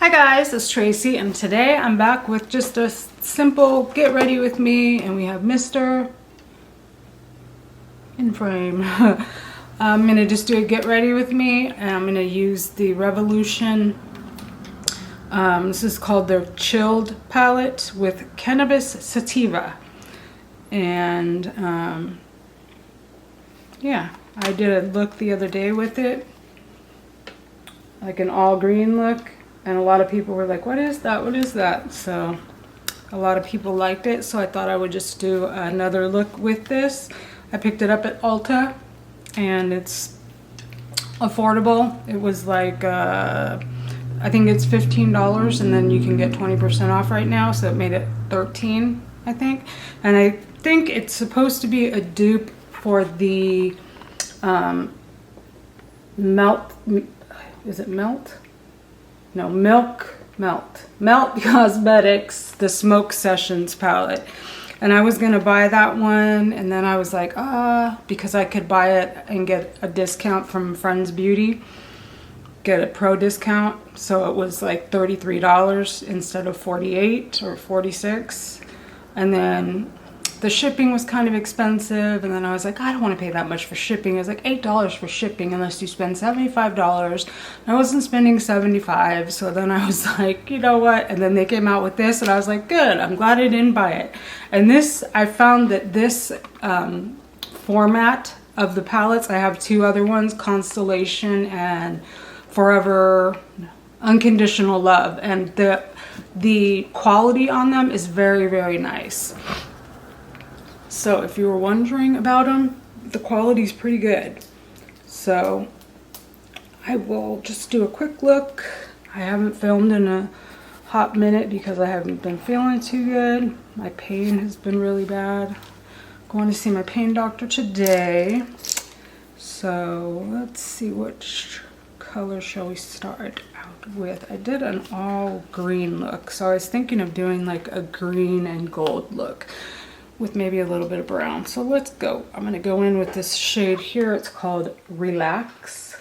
Hi guys, it's Tracy and today I'm back with just a simple get ready with me, and we have Mr. in frame. I'm going to just do a get ready with me, and I'm going to use the Revolution. This is called their Chilled palette with Cannabis Sativa. And yeah, I did a look the other day with it, like an all green look. And a lot of people were like, what is that? What is that? So a lot of people liked it. So I thought I would just do another look with this. I picked it up at Ulta and it's affordable. It was like, I think it's $15 and then you can get 20% off right now. So it made it $13, I think. And I think it's supposed to be a dupe for the Melt. Is it Melt? No, Melt Cosmetics, the Smoke Sessions palette. And I was going to buy that one, and then I was like, because I could buy it and get a discount from Friends Beauty, get a pro discount. So it was like $33 instead of $48 or $46. And then the shipping was kind of expensive, and then I was like, I don't want to pay that much for shipping. It was like $8 for shipping unless you spend $75. I wasn't spending $75, so then I was like, you know what? And then they came out with this, and I was like, good, I'm glad I didn't buy it. And this, I found that this format of the palettes, I have two other ones, Constellation and Forever Unconditional Love, and the quality on them is very, very nice. So if you were wondering about them, the quality is pretty good. So I will just do a quick look. I haven't filmed in a hot minute because I haven't been feeling too good. My pain has been really bad. Going to see my pain doctor today. So let's see, which color shall we start out with? I did an all green look. So I was thinking of doing like a green and gold look with maybe a little bit of brown. So let's go. I'm going to go in with this shade here. It's called Relax.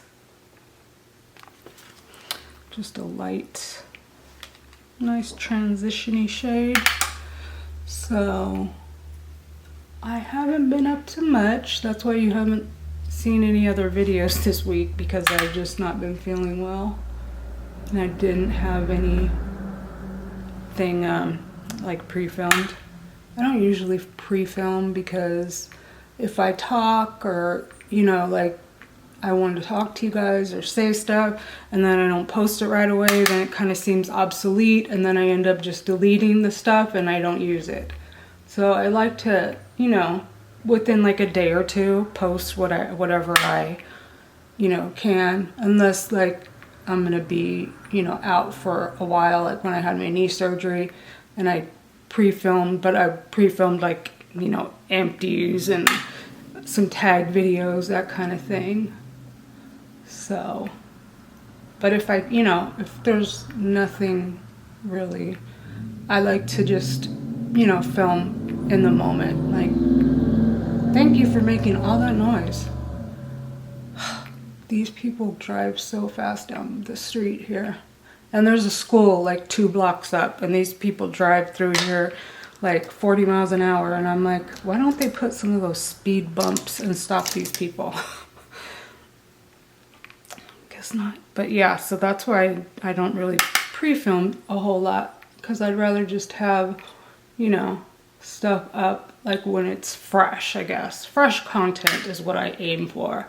Just a light, nice transition-y shade. So I haven't been up to much. That's why you haven't seen any other videos this week, because I've just not been feeling well. And I didn't have anything like pre-filmed. I don't usually pre-film because if I talk, or, you know, like I want to talk to you guys or say stuff and then I don't post it right away, then it kind of seems obsolete, and then I end up just deleting the stuff and I don't use it. So I like to, you know, within like a day or two post whatever I, you know, can, unless like I'm gonna be, you know, out for a while, like when I had my knee surgery and I pre-filmed, but I pre-filmed like, you know, empties and some tag videos, that kind of thing. So, but if I, you know, if there's nothing really, I like to just, you know, film in the moment. Like, thank you for making all that noise. These people drive so fast down the street here. And there's a school like 2 blocks up, and these people drive through here like 40 miles an hour. And I'm like, why don't they put some of those speed bumps and stop these people? Guess not. But yeah, so that's why I don't really pre-film a whole lot, because I'd rather just have, you know, stuff up like when it's fresh, I guess. Fresh content is what I aim for.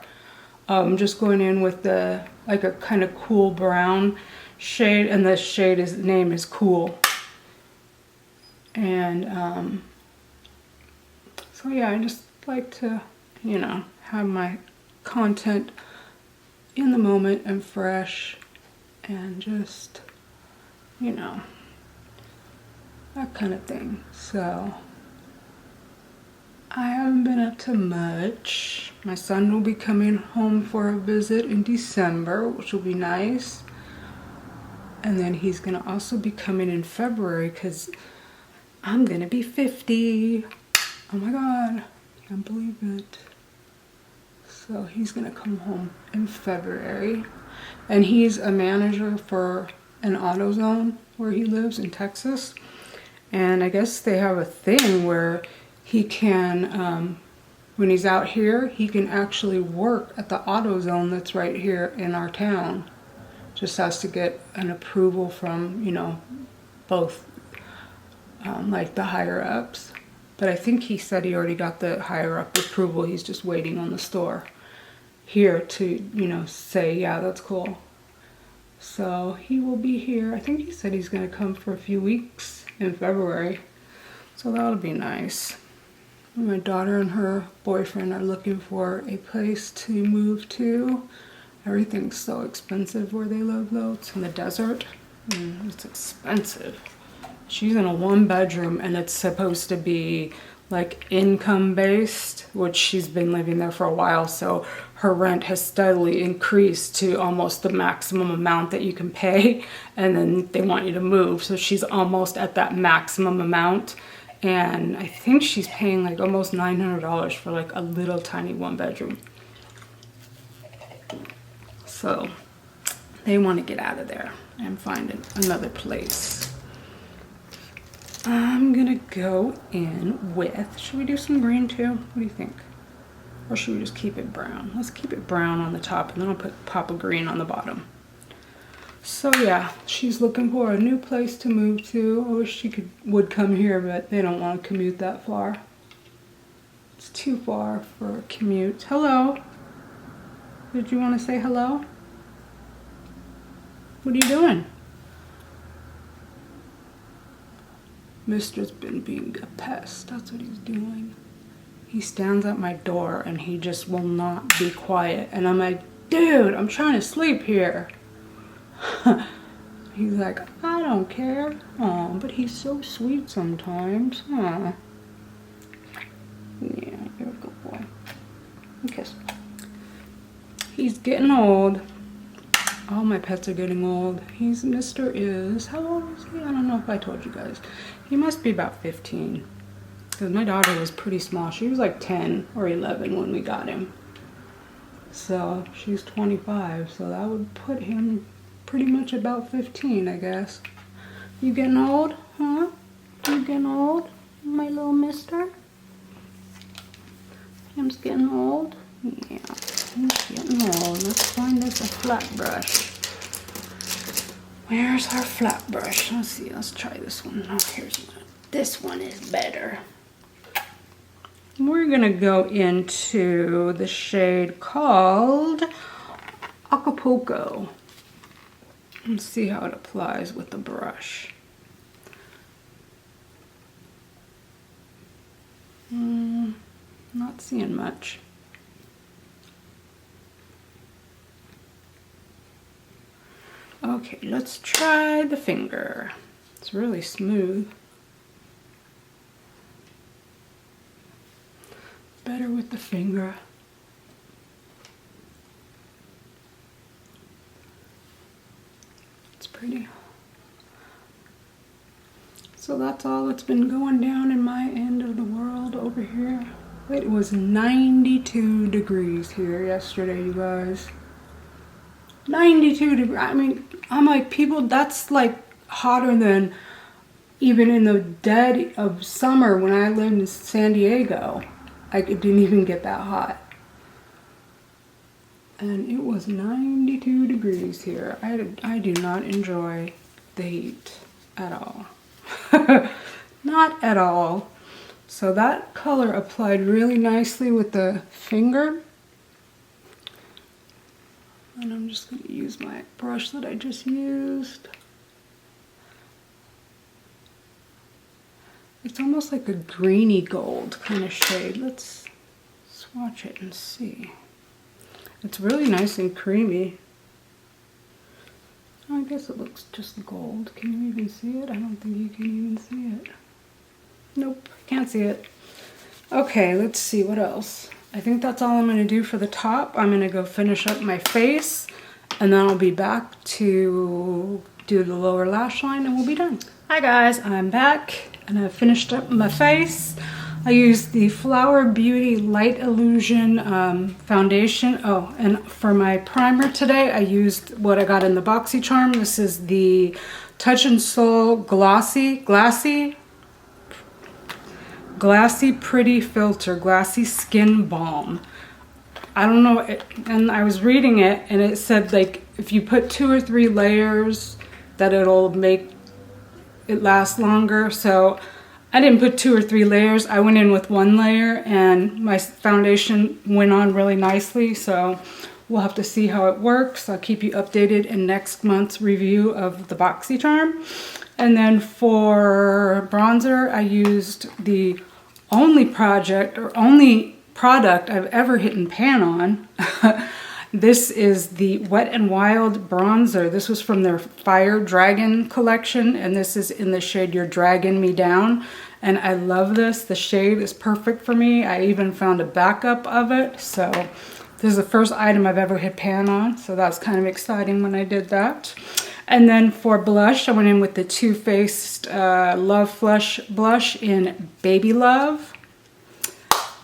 I'm just going in with the, like a kind of cool brown shade, and the shade name is Cool. And so yeah, I just like to, you know, have my content in the moment and fresh, and just, you know, that kind of thing. So I haven't been up to much. My son will be coming home for a visit in December, which will be nice. And then he's gonna also be coming in February, because I'm gonna be 50. Oh my God, can't believe it. So he's gonna come home in February. And he's a manager for an AutoZone where he lives in Texas. And I guess they have a thing where he can, when he's out here, he can actually work at the AutoZone that's right here in our town. Just has to get an approval from, you know, both, like the higher ups. But I think he said he already got the higher up approval. He's just waiting on the store here to, you know, say, yeah, that's cool. So he will be here. I think he said he's going to come for a few weeks in February. So that'll be nice. My daughter and her boyfriend are looking for a place to move to. Everything's so expensive where they live though. It's in the desert. It's expensive. She's in a 1-bedroom and it's supposed to be like income based, which she's been living there for a while. So her rent has steadily increased to almost the maximum amount that you can pay. And then they want you to move. So she's almost at that maximum amount. And I think she's paying like almost $900 for like a little tiny 1-bedroom. So they want to get out of there and find another place. I'm gonna go in with, should we do some green too? What do you think? Or should we just keep it brown? Let's keep it brown on the top and then I'll pop a green on the bottom. So yeah, she's looking for a new place to move to. I wish she would come here, but they don't want to commute that far. It's too far for a commute. Hello? Did you want to say hello? What are you doing? Mister's been being a pest. That's what he's doing. He stands at my door and he just will not be quiet. And I'm like, dude, I'm trying to sleep here. He's like, I don't care. Oh, but he's so sweet sometimes. Aw. Yeah, you're a good boy. Okay. He's getting old. All my pets are getting old. Mister is, how old is he? I don't know if I told you guys. He must be about 15. Because my daughter was pretty small. She was like 10 or 11 when we got him. So she's 25. So that would put him pretty much about 15, I guess. You getting old? Huh? You getting old? My little mister? Him's getting old? Yeah, he's getting old. Let's find us a flat brush. Where's our flat brush? Let's see, let's try this one. Oh, here's one. This one is better. We're gonna go into the shade called Acapulco. Let's see how it applies with the brush. Not seeing much. Okay, let's try the finger. It's really smooth. Better with the finger. It's pretty. So that's all that's been going down in my end of the world over here. It was 92 degrees here yesterday, you guys. 92 degrees. I mean, I'm like, people, that's like hotter than even in the dead of summer when I lived in San Diego. It didn't even get that hot. And it was 92 degrees here. I do not enjoy the heat at all. Not at all. So that color applied really nicely with the finger. And I'm just going to use my brush that I just used. It's almost like a greeny gold kind of shade. Let's swatch it and see. It's really nice and creamy. I guess it looks just gold. Can you even see it? I don't think you can even see it. Nope, can't see it. Okay, let's see what else. I think that's all I'm going to do for the top. I'm going to go finish up my face and then I'll be back to do the lower lash line and we'll be done. Hi guys, I'm back and I finished up my face. I used the Flower Beauty Light Illusion foundation. Oh, and for my primer today, I used what I got in the BoxyCharm. This is the Touch and Soul Glassy Pretty Filter, Glassy Skin Balm. I don't know, and I was reading it, and it said, like, if you put 2 or 3 layers, that it'll make it last longer. So I didn't put 2 or 3 layers. I went in with 1 layer, and my foundation went on really nicely. So we'll have to see how it works. I'll keep you updated in next month's review of the BoxyCharm. And then for bronzer, I used the only product I've ever hit and pan on. This is the Wet n Wild bronzer. This was from their Fire Dragon collection, and this is in the shade You're Dragging Me Down. And I love this. The shade is perfect for me. I even found a backup of it. So this is the first item I've ever hit pan on. So that's kind of exciting when I did that. And then for blush, I went in with the Too Faced Love Flush blush in Baby Love.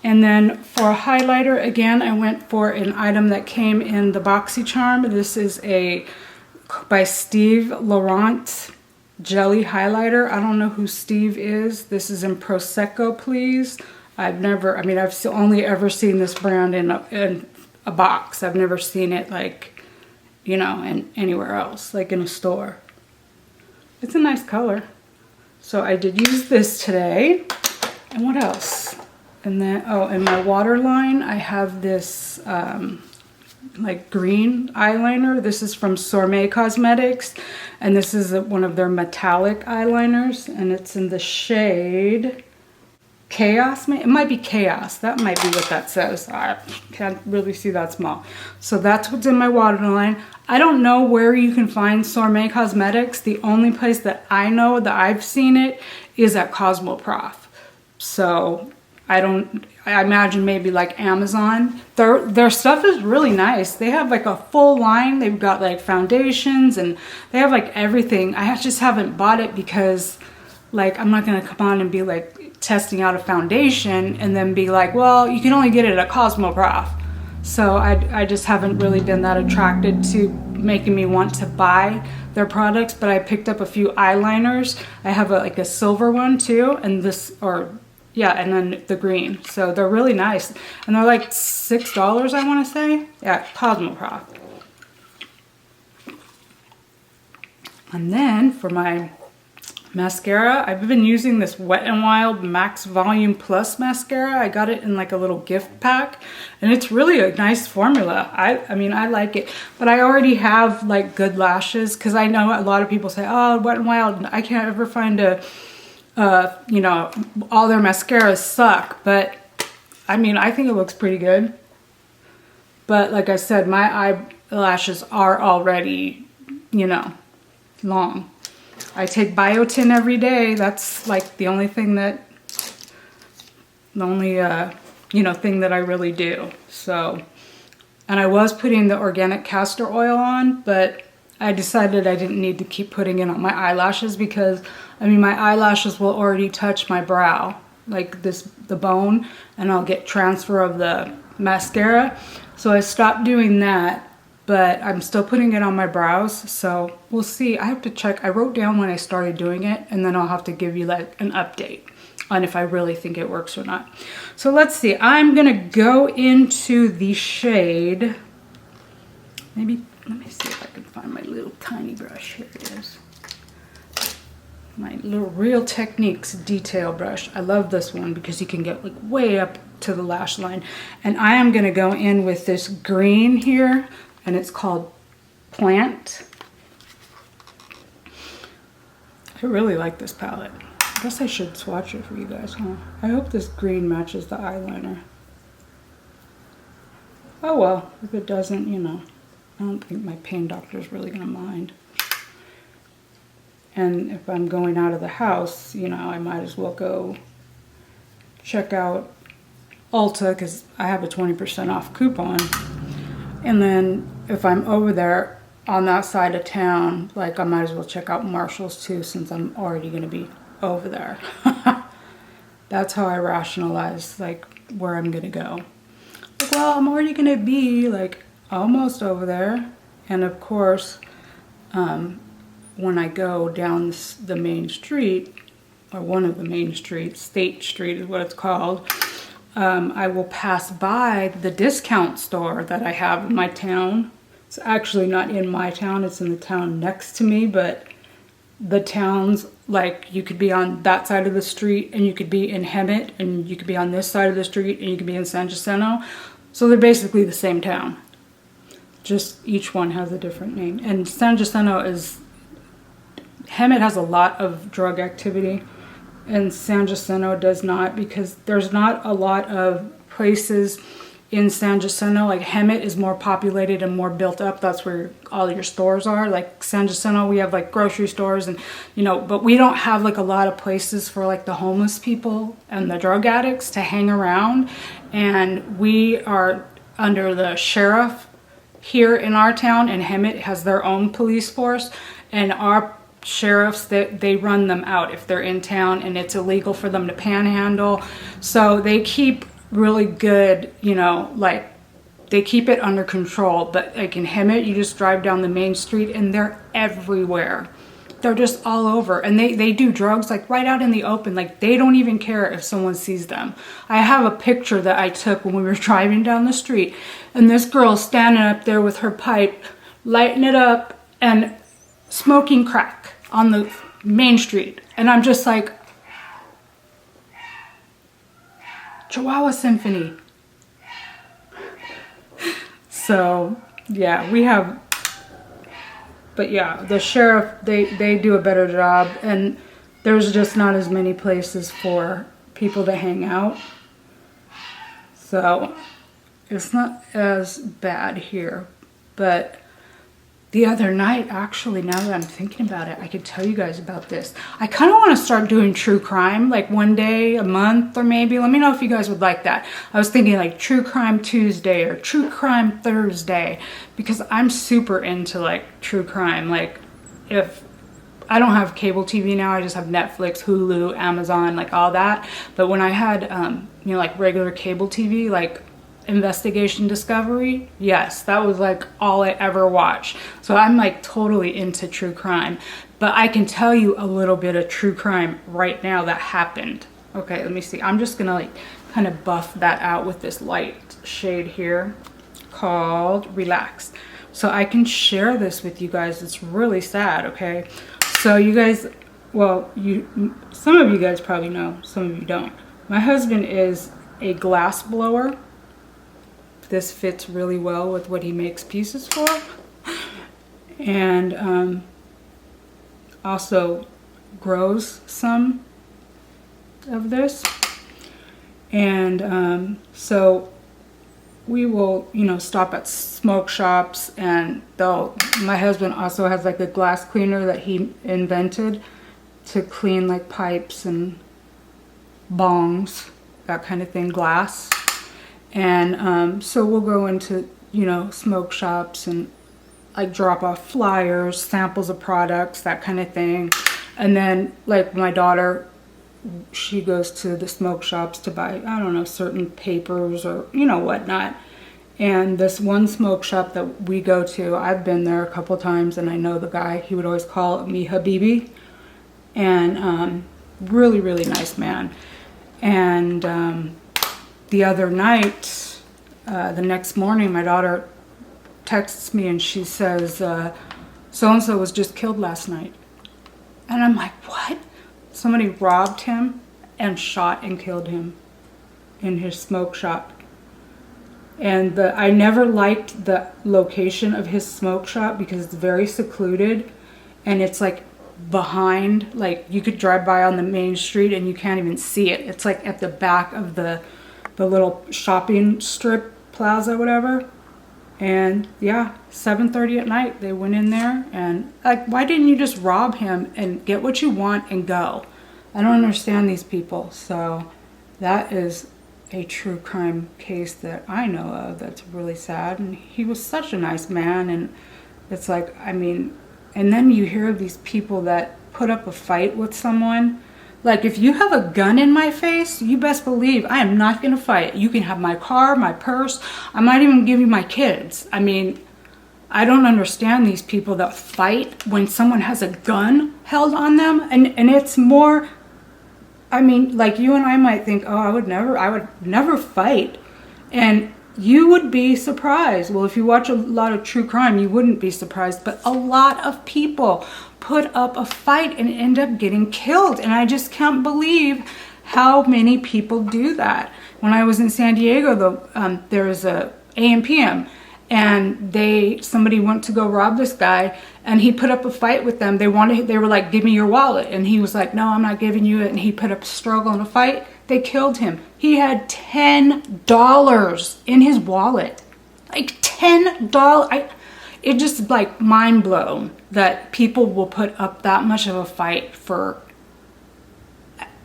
And then for a highlighter, again, I went for an item that came in the BoxyCharm. This is by Steve Laurent Jelly Highlighter. I don't know who Steve is. This is in Prosecco Please. I've only ever seen this brand in a box. I've never seen it, like, you know, anywhere else, like in a store. It's a nice color. So I did use this today. And what else? And then, oh, in my waterline, I have this like green eyeliner. This is from Sourmet Cosmetics, and this is one of their metallic eyeliners, and it's in the shade Chaos. It might be Chaos. That might be what that says. I can't really see that small. So that's what's in my waterline. I don't know where you can find Sourmet Cosmetics. The only place that I know that I've seen it is at Cosmoprof. So I imagine maybe like Amazon. Their stuff is really nice. They have like a full line. They've got like foundations, and they have like everything. I just haven't bought it because, like, I'm not gonna come on and be like testing out a foundation and then be like, well, you can only get it at Cosmoprof. So I just haven't really been that attracted to making me want to buy their products. But I picked up a few eyeliners. I have like a silver one too, and and then the green. So they're really nice. And they're like $6, I want to say. Yeah, Cosmoprof. And then for my mascara, I've been using this Wet n Wild Max Volume Plus mascara. I got it in like a little gift pack. And it's really a nice formula. I mean, I like it. But I already have like good lashes, because I know a lot of people say, oh, Wet n Wild, I can't ever find you know, all their mascaras suck, but I mean, I think it looks pretty good. But like I said, my eyelashes are already, you know, long. I take biotin every day. That's like the only thing that, you know, thing that I really do. So, and I was putting the organic castor oil on, but I decided I didn't need to keep putting it on my eyelashes, because I mean, my eyelashes will already touch my brow, like the bone, and I'll get transfer of the mascara. So I stopped doing that, but I'm still putting it on my brows. So we'll see. I have to check. I wrote down when I started doing it, and then I'll have to give you like an update on if I really think it works or not. So let's see. I'm gonna go into the shade. Maybe, let me see if I can find my little tiny brush. Here it is. My little Real Techniques detail brush. I love this one because you can get like way up to the lash line. And I am gonna go in with this green here, and it's called Plant. I really like this palette. I guess I should swatch it for you guys, huh? I hope this green matches the eyeliner. Oh well, if it doesn't, you know, I don't think my pain doctor is really gonna mind. And if I'm going out of the house, you know, I might as well go check out Ulta, because I have a 20% off coupon. And then if I'm over there on that side of town, like, I might as well check out Marshall's too, since I'm already going to be over there. That's how I rationalize like where I'm gonna go. Like, well, I'm already gonna be like almost over there. And of course, when I go down the main street, or one of the main streets, State Street is what it's called, I will pass by the discount store that I have in my town. It's actually not in my town, it's in the town next to me, but the towns, like, you could be on that side of the street and you could be in Hemet, and you could be on this side of the street and you could be in San Jacinto. So they're basically the same town. Just each one has a different name. And San Jacinto is, Hemet has a lot of drug activity and San Jacinto does not, because there's not a lot of places in San Jacinto. Like Hemet is more populated and more built up. That's where all your stores are. Like San Jacinto, we have like grocery stores and, you know, but we don't have like a lot of places for like the homeless people and the drug addicts to hang around. And we are under the sheriff here in our town, and Hemet has their own police force, and our sheriffs, that they run them out if they're in town and it's illegal for them to panhandle. So they keep really good, you know, like they keep it under control. But like in Hemet, you just drive down the main street and they're everywhere. They're just all over, and they do drugs like right out in the open. Like they don't even care if someone sees them. I have a picture that I took when we were driving down the street, and this girl's standing up there with her pipe, lighting it up and smoking crack on the main street. And I'm just like, Chihuahua Symphony. So yeah, we have, but yeah, the sheriff, they do a better job, and there's just not as many places for people to hang out. So it's not as bad here. But the other night, actually, now that I'm thinking about it, I could tell you guys about this. I kind of want to start doing true crime, like one day a month, or maybe. Let me know if you guys would like that. I was thinking like True Crime Tuesday or True Crime Thursday, because I'm super into like true crime. Like if I don't have cable TV now, I just have Netflix, Hulu, Amazon, like all that. But when I had, you know, like regular cable TV, like Investigation Discovery, yes, that was like all I ever watched. So I'm like totally into true crime. But I can tell you a little bit of true crime right now that happened. Okay, let me see. I'm just gonna like kind of buff that out with this light shade here called Relaxed. So I can share this with you guys. It's really sad, okay? So you guys, well, some of you guys probably know, some of you don't. My husband is a glass blower. This fits really well with what he makes pieces for. And also grows some of this. And so we will, you know, stop at smoke shops, and my husband also has like a glass cleaner that he invented to clean like pipes and bongs, that kind of thing, glass. And so we'll go into, you know, smoke shops and like drop off flyers, samples of products, that kind of thing. And then like my daughter, she goes to the smoke shops to buy, I don't know, certain papers or, you know, whatnot. And this one smoke shop that we go to, I've been there a couple times, and I know the guy. He would always call me Habibi. And really, really nice man. And the other night, the next morning, my daughter texts me and she says, so-and-so was just killed last night. And I'm like, what? Somebody robbed him and shot and killed him in his smoke shop. And I never liked the location of his smoke shop because it's very secluded, and it's like behind, like you could drive by on the main street and you can't even see it. It's like at the back of the little shopping strip plaza, whatever. And yeah, 7:30 at night, they went in there, and like, why didn't you just rob him and get what you want and go? I don't understand these people. So that is a true crime case that I know of that's really sad. And he was such a nice man, and it's like, I mean, and then you hear of these people that put up a fight with someone. Like, if you have a gun in my face, you best believe I am not going to fight. You can have my car, my purse. I might even give you my kids. I mean, I don't understand these people that fight when someone has a gun held on them. And it's more, I mean, like you and I might think, oh, I would never fight. And you would be surprised. Well, if you watch a lot of true crime, you wouldn't be surprised. But a lot of people put up a fight and end up getting killed. And I just can't believe how many people do that. When I was in San Diego, there was a AM/PM, and somebody went to go rob this guy, and he put up a fight with them. They were like, give me your wallet. And he was like, no, I'm not giving you it. And he put up a struggle and a fight. They killed him. He had $10 in his wallet. Like $10. It just like mind blown that people will put up that much of a fight for.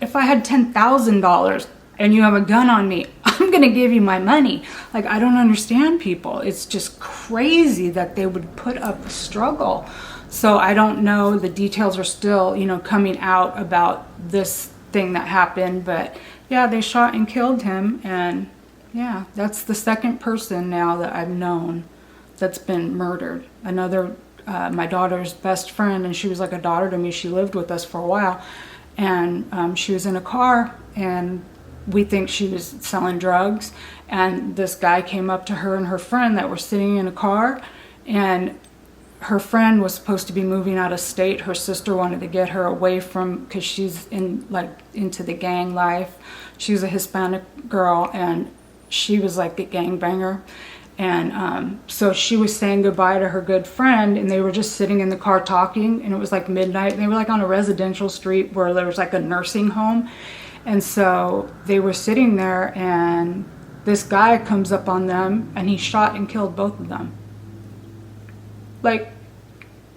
If I had $10,000 and you have a gun on me, I'm going to give you my money. Like, I don't understand people. It's just crazy that they would put up a struggle. So I don't know. The details are still, coming out about this thing that happened. But yeah, they shot and killed him. And yeah, that's the second person now that I've known that's been murdered. Another, my daughter's best friend, and she was like a daughter to me. She lived with us for a while. And she was in a car, and we think she was selling drugs, and this guy came up to her and her friend that were sitting in a car, and her friend was supposed to be moving out of state. Her sister wanted to get her away from, because she's into the gang life. She was a Hispanic girl, and she was like a gangbanger. And so she was saying goodbye to her good friend, and they were just sitting in the car talking, and it was like midnight, and they were like on a residential street where there was like a nursing home. And so they were sitting there, and this guy comes up on them, and he shot and killed both of them. Like,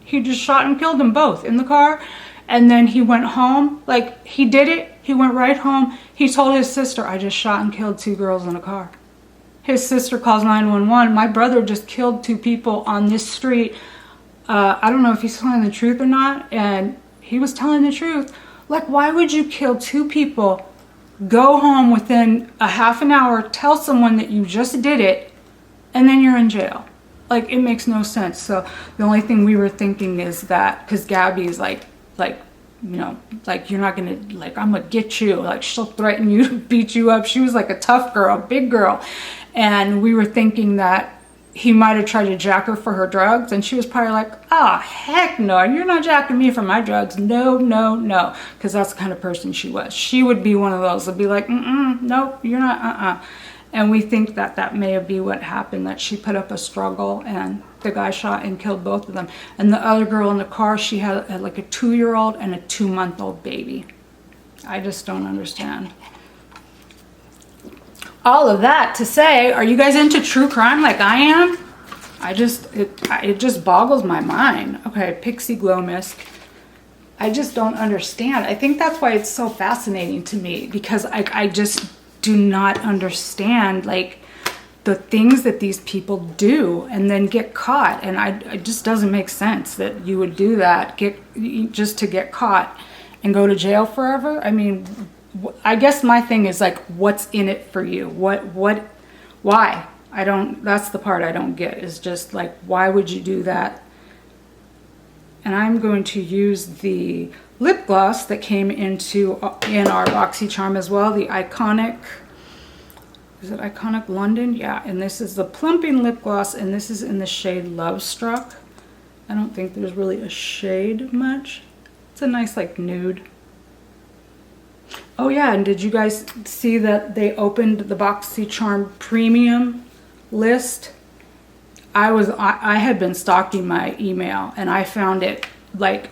he just shot and killed them both in the car. And then he went home. Like, he did it. He went right home. He told his sister, I just shot and killed 2 girls in a car. His sister calls 911. My brother just killed 2 people on this street. I don't know if he's telling the truth or not. And he was telling the truth. Like, why would you kill 2 people, go home within a half an hour, tell someone that you just did it, and then you're in jail? Like, it makes no sense. So the only thing we were thinking is that, because Gabby's like, you're not going to, like, I'm going to get you. Like, she'll threaten you to beat you up. She was like a tough girl, big girl. And we were thinking that he might have tried to jack her for her drugs, and she was probably like, oh, heck no, you're not jacking me for my drugs. No, no, no. Because that's the kind of person she was. She would be one of those that'd be like, nope, you're not, And we think that that may be what happened, that she put up a struggle, and the guy shot and killed both of them. And the other girl in the car, she had like a 2-year-old and a 2-month-old baby. I just don't understand. All of that to say, are you guys into true crime like I am? It just boggles my mind. Okay, Pixie Glow Mist. I just don't understand. I think that's why it's so fascinating to me, because I just do not understand, like, the things that these people do and then get caught. And it just doesn't make sense that you would do that just to get caught and go to jail forever. I mean, I guess my thing is like, what's in it for you? Why? That's the part I don't get, is just like, why would you do that? And I'm going to use the lip gloss that came in our BoxyCharm as well, the Iconic, is it Iconic London? Yeah, and this is the Plumping lip gloss, and this is in the shade Lovestruck. I don't think there's really a shade much. It's a nice like nude. Oh yeah, and did you guys see that they opened the BoxyCharm premium list? I had been stalking my email, and I found it like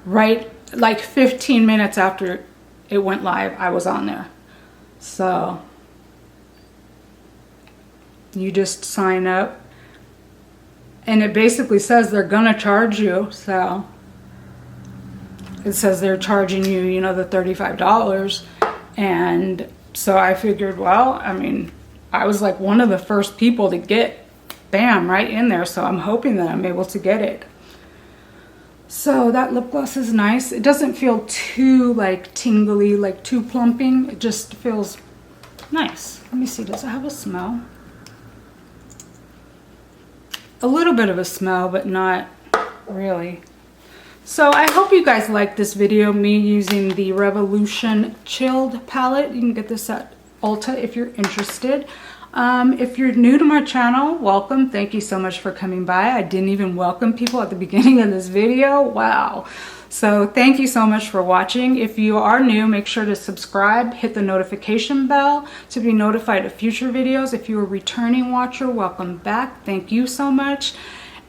right like 15 minutes after it went live. I was on there. So you just sign up, and it basically says they're gonna charge you. So it says they're charging you, the $35. And so I figured, well, I mean, I was like one of the first people to get, bam, right in there. So I'm hoping that I'm able to get it. So that lip gloss is nice. It doesn't feel too like tingly, like too plumping. It just feels nice. Let me see, does it have a smell? A little bit of a smell, but not really. So I hope you guys like this video, me using the Revolution Chilled palette. You can get this at Ulta if you're interested. If you're new to my channel, welcome. Thank you so much for coming by. I didn't even welcome people at the beginning of this video. Wow. So thank you so much for watching. If you are new, make sure to subscribe, hit the notification bell to be notified of future videos. If you're a returning watcher, welcome back. Thank you so much.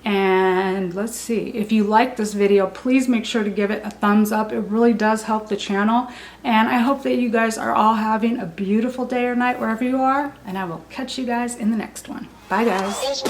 And let's see, if you like this video, please make sure to give it a thumbs up. It really does help the channel. And I hope that you guys are all having a beautiful day or night wherever you are. And I will catch you guys in the next one. Bye, guys.